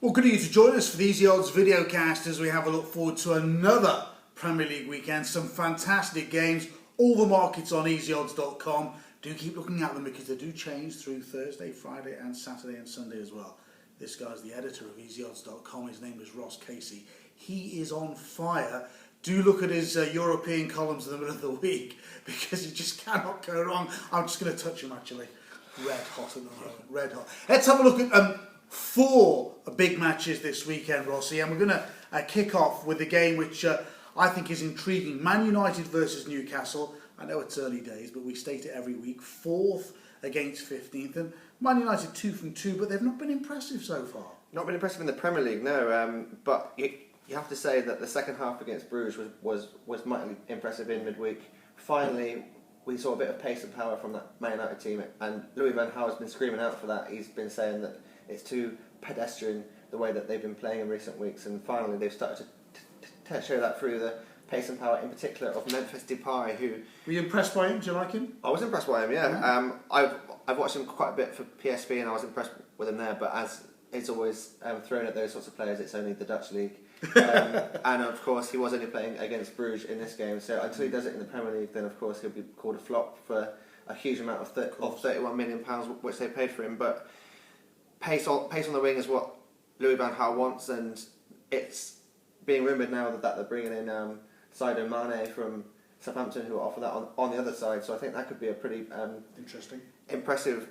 Well, good of you to join us for the Easy Odds videocast as we have a look forward to another Premier League weekend. Some fantastic games, all the markets on easyodds.com. Do keep looking at them because they do change through Thursday, Friday and Saturday and Sunday as well. This guy's the editor of easyodds.com. His name is Ross Casey. He is on fire. Do look at his European columns in the middle of the week because you just cannot go wrong. I'm just going to touch him actually. Red hot at the moment, red hot. Let's have a look at four big matches this weekend, Rossi, and we're going to kick off with a game which I think is intriguing. Man United versus Newcastle. I know it's early days, but we state it every week. 4th against 15th, and Man United 2 from 2, but they've not been impressive so far. Not been impressive in the Premier League, no. But you have to say that the second half against Bruges was mightily impressive in midweek. Finally, we saw a bit of pace and power from that Man United team, and Louis van Gaal has been screaming out for that. He's been saying that it's too pedestrian the way that they've been playing in recent weeks, and finally they've started to show that through the pace and power, in particular of Memphis Depay, who... Were you impressed by him? Do you like him? I was impressed by him, yeah. I've watched him quite a bit for PSV and I was impressed with him there, but as it's always thrown at those sorts of players, it's only the Dutch league. And of course he was only playing against Bruges in this game, so until he does it in the Premier League, then of course he'll be called a flop for a huge amount of £31 million which they paid for him. But pace on the wing is what Louis van Gaal wants, and it's being rumoured now that they're bringing in Sadio Mane from Southampton, who will offer that on the other side. So I think that could be a pretty impressive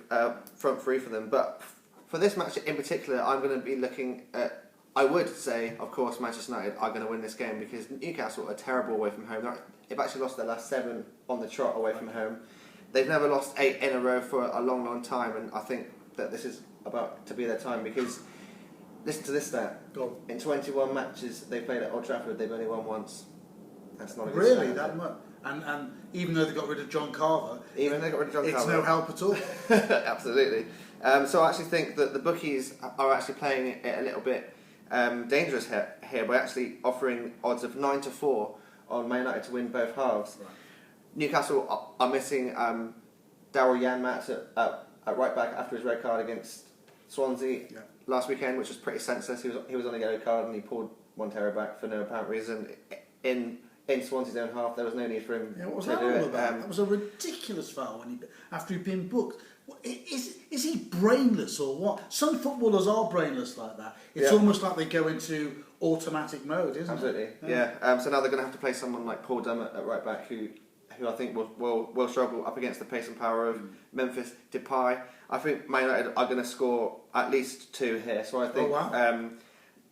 front three for them. But for this match in particular, I'm going to be looking at... I would say, of course, Manchester United are going to win this game because Newcastle are terrible away from home. They've actually lost their last 7 on the trot away from home. They've never lost 8 in a row for a long, long time, and I think that this is about to be their time because... Listen to this stat. In 21 matches they played at Old Trafford, they've only won once. That's not a good stat. Really? That much? And even though they got rid of John Carver, it's no help at all. Absolutely. So I actually think that the bookies are actually playing it a little bit dangerous here by actually offering odds of 9 to 4 on Man United to win both halves. Right. Newcastle are missing Daryl Janmaat at right back after his red card against Swansea last weekend, which was pretty senseless. He was on a yellow card and he pulled Montero back for no apparent reason in Swansea's own half. There was no need for him what was to that do all it. about? That was a ridiculous foul after he'd been booked. Is he brainless or what? Some footballers are brainless like that. It's almost like they go into automatic mode, isn't Absolutely. it? Yeah. So now they're going to have to play someone like Paul Dummett at right back, who I think will struggle up against the pace and power of Memphis Depay. I think Man United are going to score at least 2 here, so I think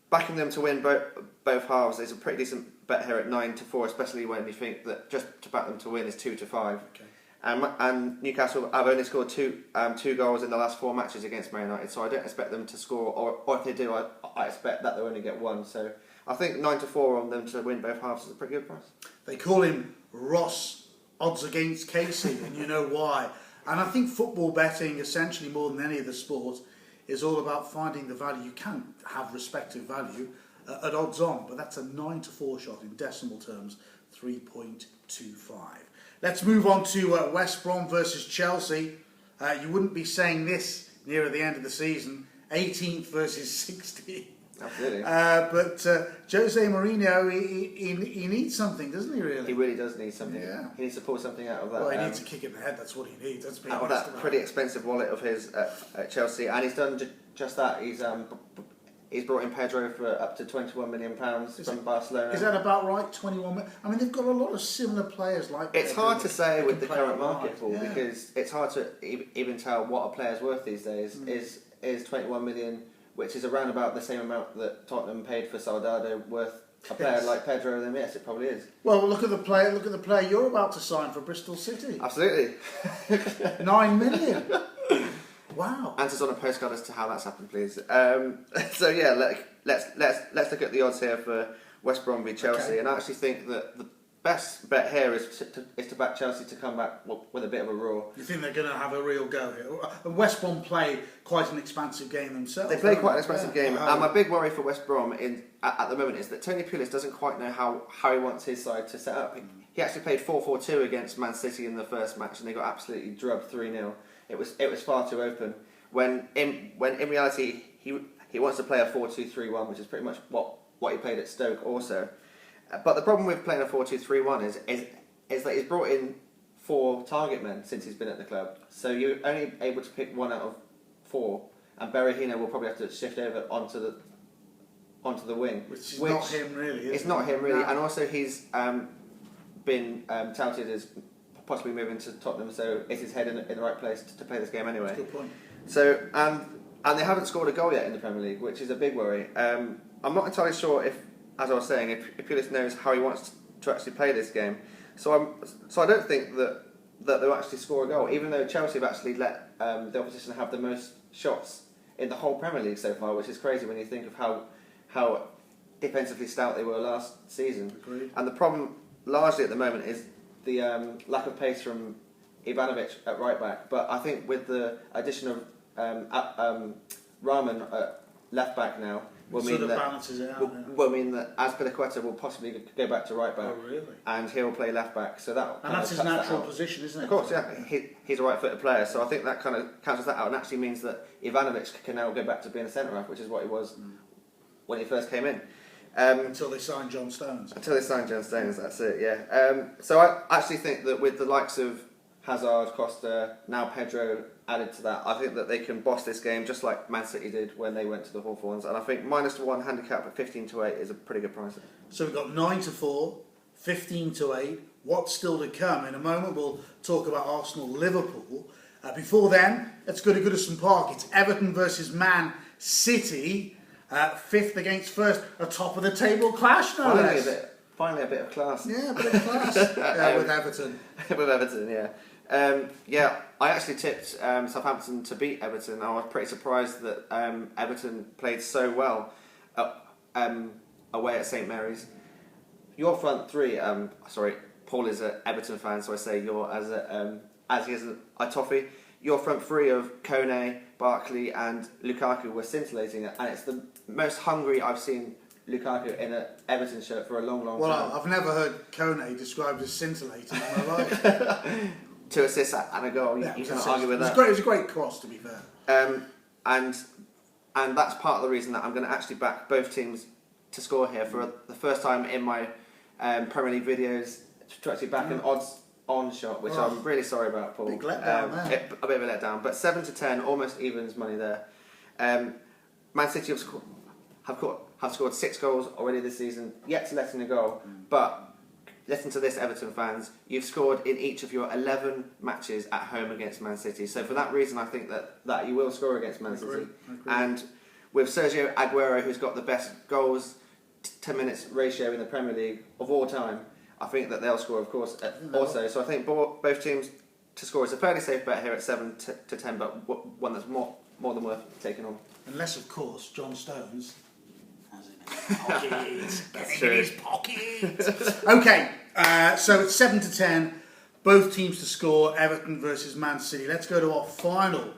backing them to win both halves is a pretty decent bet here at 9 to 4, especially when you think that just to back them to win is 2 to 5. Okay. And Newcastle have only scored two goals in the last 4 matches against Man United, so I don't expect them to score, or if they do, I expect that they'll only get 1. So I think 9 to 4 on them to win both halves is a pretty good price. They call him Ross Odds Against Casey, and you know why. And I think football betting, essentially more than any other sport, is all about finding the value. You can have respective value at odds on, but that's a 9 to 4 shot in decimal terms, 3.25. Let's move on to West Brom versus Chelsea. You wouldn't be saying this nearer the end of the season, 18th versus 16th. Absolutely. But Jose Mourinho, he needs something, doesn't he, really? He really does need something. Yeah. He needs to pull something out of that. Well, he needs a kick in the head, that's what he needs. That's out of that pretty expensive wallet of his at Chelsea. And he's done just that. He's brought in Pedro for up to £21 million from Barcelona. Is that about right, 21 million? I mean, they've got a lot of similar players like that. It's hard to say with the current market pool because it's hard to even tell what a player's worth these days. Is 21 million, which is around about the same amount that Tottenham paid for Soldado, worth a player like Pedro? Then yes, it probably is. Well, look at the player you're about to sign for Bristol City. Absolutely. 9 million. Wow. Answers on a postcard as to how that's happened, please. So yeah, let's look at the odds here for West Brom v Chelsea, and I actually think that the best bet here is to back Chelsea to come back with a bit of a roar. You think they're going to have a real go here? And West Brom play quite an expansive game themselves. They play quite an expansive game, and my big worry for West Brom at the moment is that Tony Pulis doesn't quite know how he wants his side to set up. He actually played 4-4-2 against Man City in the first match, and they got absolutely drubbed 3-0. It was far too open. When in reality he he wants to play a 4-2-3-1, which is pretty much what he played at Stoke also. But the problem with playing a 4-2-3-1 is that he's brought in 4 target men since he's been at the club. So you're only able to pick 1 out of 4, and Berahino will probably have to shift over onto the wing. Which is not him really, is it? It's not him really, and also he's been touted as possibly moving to Tottenham, so is his head in the right place to play this game anyway? That's a good point. So, and they haven't scored a goal yet in the Premier League, which is a big worry. I'm not entirely sure if, as I was saying, if Pulis knows how he wants to actually play this game. So I don't think that they'll actually score a goal, even though Chelsea have actually let the opposition have the most shots in the whole Premier League so far, which is crazy when you think of how defensively stout they were last season. Agreed. And the problem largely at the moment is the lack of pace from Ivanovic at right back. But I think with the addition of Rahman at left back now, will mean that Azpilicueta will possibly go back to right back. Oh, really? And he'll play left back. So that and that's his natural position, isn't it? Of course, yeah. He's a right-footed player, so I think that kind of cancels that out and actually means that Ivanovic can now go back to being a centre half, which is what he was when he first came in. Until they signed John Stones. That's it, yeah. So I actually think that with the likes of Hazard, Costa, now Pedro added to that, I think that they can boss this game just like Man City did when they went to the Hawthorns. And I think -1 handicap at 15-8 is a pretty good price. So we've got 9-4, 15-8. What's still to come? In a moment we'll talk about Arsenal-Liverpool. Before then, let's go to Goodison Park. It's Everton versus Man City. 5th against 1st, a top of the table clash, no less. Finally a bit of class. Yeah, a bit of class. With Everton. With Everton, yeah. I actually tipped Southampton to beat Everton. I was pretty surprised that Everton played so well away at St Mary's. Your front three, Paul is an Everton fan, so I say you're as he is a Toffee. Your front three of Kone, Barkley and Lukaku were scintillating, and it's the most hungry I've seen Lukaku in an Everton shirt for a long time. Well, I've never heard Kone described as scintillating in my life. 2 assists and a goal, Yeah, you can't argue with that. It was a great cross, to be fair. And that's part of the reason that I'm going to actually back both teams to score here for the first time in my Premier League videos, to actually back an odds-on shot, which I'm really sorry about, Paul. Big letdown there. A bit of a letdown, but 7-10, almost evens money there. Man City have scored 6 goals already this season, yet to let in a goal. But listen to this, Everton fans, you've scored in each of your 11 matches at home against Man City. So for that reason, I think that you will score against Man City. Agree. And with Sergio Aguero, who's got the best goals 10 minutes ratio in the Premier League of all time, I think that they'll score, of course, also. So I think both teams to score. It's a fairly safe bet here at 7-10, but one that's more than worth taking on. Unless, of course, John Stones has it in his pocket. That's Getting in his pocket. Okay, so it's 7-10. Both teams to score. Everton versus Man City. Let's go to our final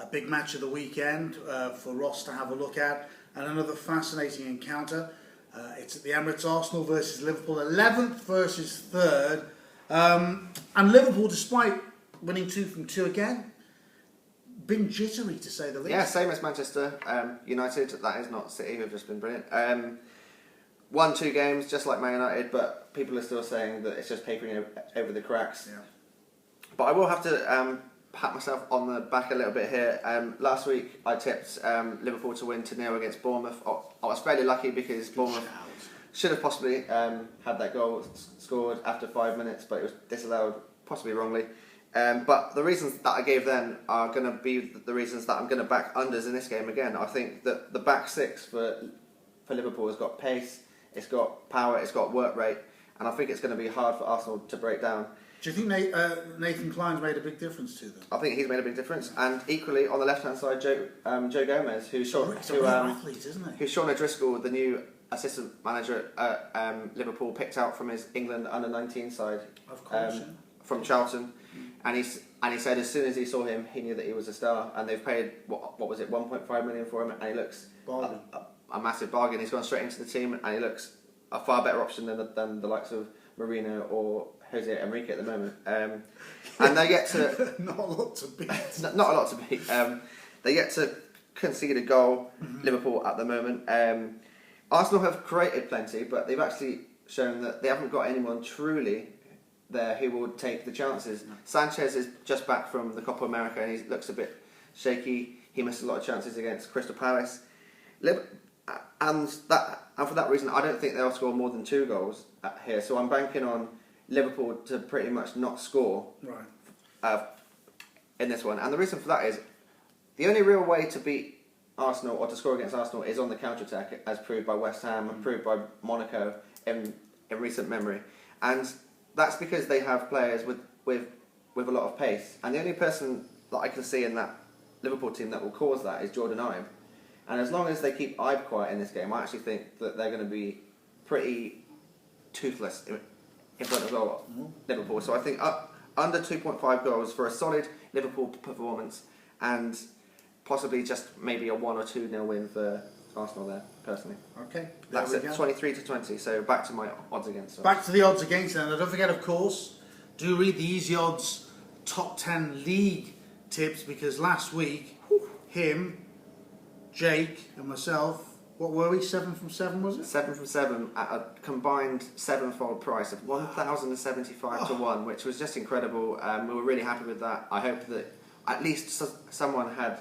big match of the weekend for Ross to have a look at, and another fascinating encounter. It's at the Emirates. Arsenal versus Liverpool. 11th versus 3rd. And Liverpool, despite winning 2 from 2 again, been jittery to say the least. Yeah, same as Manchester United. That is not City, who've just been brilliant. Won 2 games, just like Man United, but people are still saying that it's just papering over the cracks. Yeah. But I will have to pat myself on the back a little bit here. Last week I tipped Liverpool to win 2-0 against Bournemouth. I was fairly lucky because Bournemouth should have possibly had that goal scored after 5 minutes, but it was disallowed, possibly wrongly. But the reasons that I gave then are going to be the reasons that I'm going to back unders in this game again. I think that the back 6 for Liverpool has got pace, it's got power, it's got work rate, and I think it's going to be hard for Arsenal to break down. Do you think Nathan Klein's made a big difference to them? I think he's made a big difference, and equally on the left-hand side, Joe Gomez, who's athlete, isn't he? who Sean O'Driscoll, the new assistant manager at Liverpool, picked out from his England under-19 side, Of course, from Charlton, and he said as soon as he saw him, he knew that he was a star, and they've paid what was it, 1.5 million for him, and he looks a massive bargain. He's gone straight into the team, and he looks a far better option than the likes of Mourinho or Jose Enrique at the moment. And they're yet to not a lot to beat. not a lot to beat. They're yet to concede a goal, Liverpool at the moment. Arsenal have created plenty, but they've actually shown that they haven't got anyone truly there who will take the chances. No. Sanchez is just back from the Copa America and he looks a bit shaky. He missed a lot of chances against Crystal Palace. And for that reason, I don't think they'll score more than 2 goals here. So I'm banking on Liverpool to pretty much not score in this one. And the reason for that is the only real way to beat Arsenal or to score against Arsenal is on the counter-attack, as proved by West Ham and proved by Monaco in recent memory. And that's because they have players with a lot of pace. And the only person that I can see in that Liverpool team that will cause that is Jordan Ibe. And as long as they keep Ibe quiet in this game, I actually think that they're going to be pretty toothless in front of goal, Liverpool. So I think under 2.5 goals for a solid Liverpool performance and possibly just maybe a 1 or 2-0 win for Arsenal there, personally. Okay. That's it, 23-20, so back to my odds against. Back to the odds against them. And don't forget, of course, do read the Easy Odds top 10 league tips, because last week, him, Jake and myself, what were we? 7 from 7, was it? 7 from 7 at a combined 7-fold price of 1,075 to 1, which was just incredible. We were really happy with that. I hope that at least someone had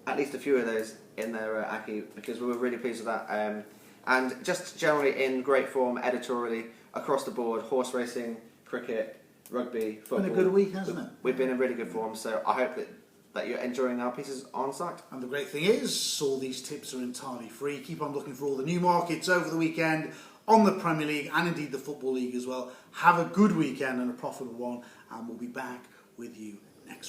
at least a few of those in their Aki, because we were really pleased with that. And just generally in great form editorially across the board: horse racing, cricket, rugby, football. It's been a good week, hasn't it? We've been in really good form, so I hope that you're enjoying our pieces on site. And the great thing is, all these tips are entirely free. Keep on looking for all the new markets over the weekend on the Premier League and indeed the Football League as well. Have a good weekend and a profitable one, and we'll be back with you